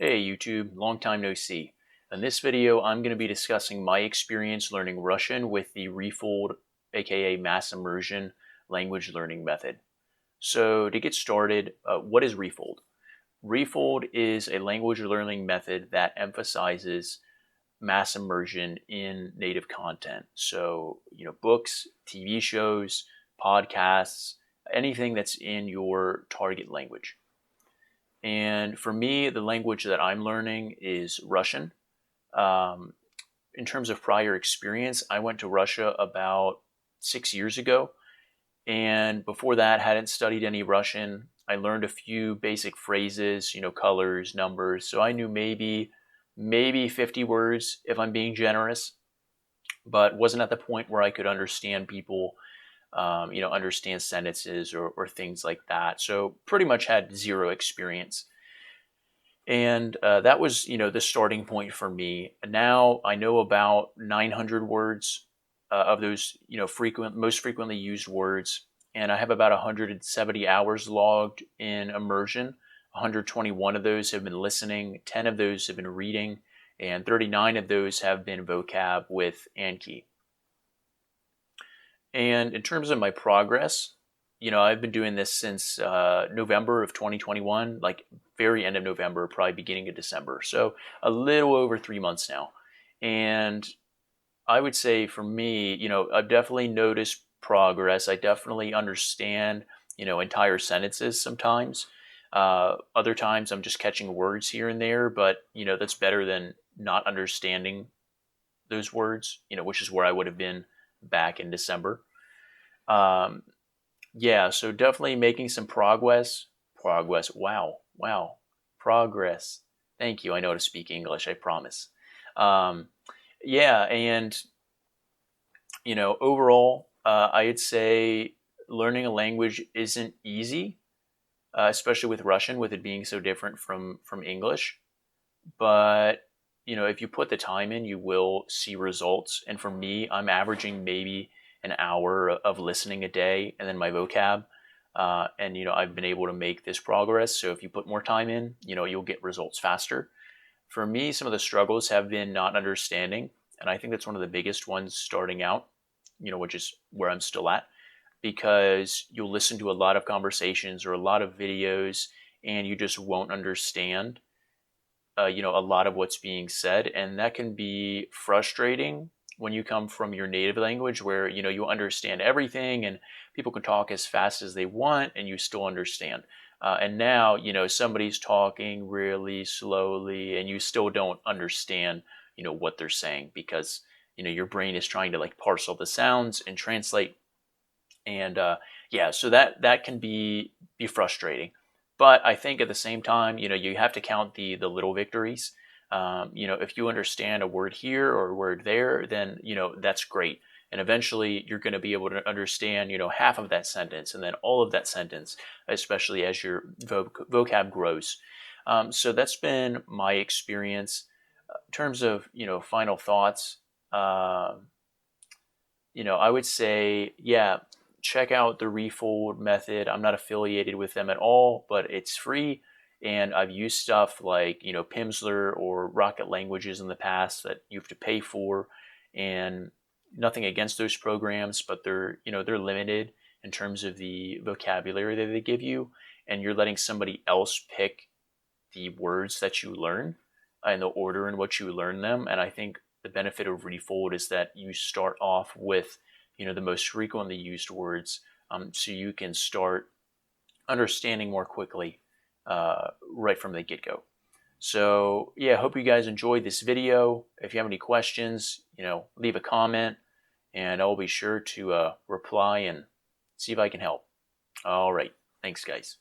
Hey YouTube, long time no see. In this video, I'm going to be discussing my experience learning Russian with the Refold, aka Mass Immersion language learning method. So to get started, what is Refold? Refold is a language learning method that emphasizes mass immersion in native content. So, books, TV shows, podcasts, anything that's in your target language. And for me, the language that I'm learning is Russian. Um, in terms of prior experience, I went to Russia about 6 years ago. And before that, hadn't studied any Russian. I learned a few basic phrases, colors, numbers. So I knew maybe 50 words if I'm being generous, but wasn't at the point where I could understand people, understand sentences or things like that. So pretty much had zero experience. And that was, the starting point for me. Now I know about 900 words of those, most frequently used words. And I have about 170 hours logged in immersion. 121 of those have been listening, 10 of those have been reading, and 39 of those have been vocab with Anki. And in terms of my progress, I've been doing this since November of 2021, like very end of November, probably beginning of December. So a little over 3 months now. And I would say for me, I've definitely noticed progress. I definitely understand, entire sentences sometimes. Other times I'm just catching words here and there, but, that's better than not understanding those words, which is where I would have been back in December. Yeah, so definitely making some progress. Progress. Wow. Progress. Thank you. I know how to speak English, I promise. Yeah, and overall, I'd say learning a language isn't easy, especially with Russian, with it being so different from English. But if you put the time in, you will see results. And for me, I'm averaging maybe an hour of listening a day, and then my vocab. And I've been able to make this progress. So if you put more time in, you'll get results faster. For me, some of the struggles have been not understanding, and I think that's one of the biggest ones starting out. Which is where I'm still at, because you'll listen to a lot of conversations or a lot of videos, and you just won't understand a lot of what's being said, and that can be frustrating when you come from your native language, where you understand everything and people can talk as fast as they want and you still understand. And now somebody's talking really slowly and you still don't understand what they're saying, because your brain is trying to like parse all the sounds and translate. And yeah, so that can be frustrating. But I think at the same time, you have to count the little victories. If you understand a word here or a word there, then that's great. And eventually, you're going to be able to understand half of that sentence, and then all of that sentence, especially as your vocab grows. So that's been my experience. In terms of final thoughts, I would say, yeah, check out the Refold method. I'm not affiliated with them at all, but it's free. And I've used stuff like, Pimsleur or Rocket Languages in the past that you have to pay for. And nothing against those programs, but they're limited in terms of the vocabulary that they give you. And you're letting somebody else pick the words that you learn and the order in which you learn them. And I think the benefit of Refold is that you start off with the most frequently used words, so you can start understanding more quickly right from the get-go. So yeah, hope you guys enjoyed this video. If you have any questions, leave a comment, and I'll be sure to reply and see if I can help. All right, thanks guys.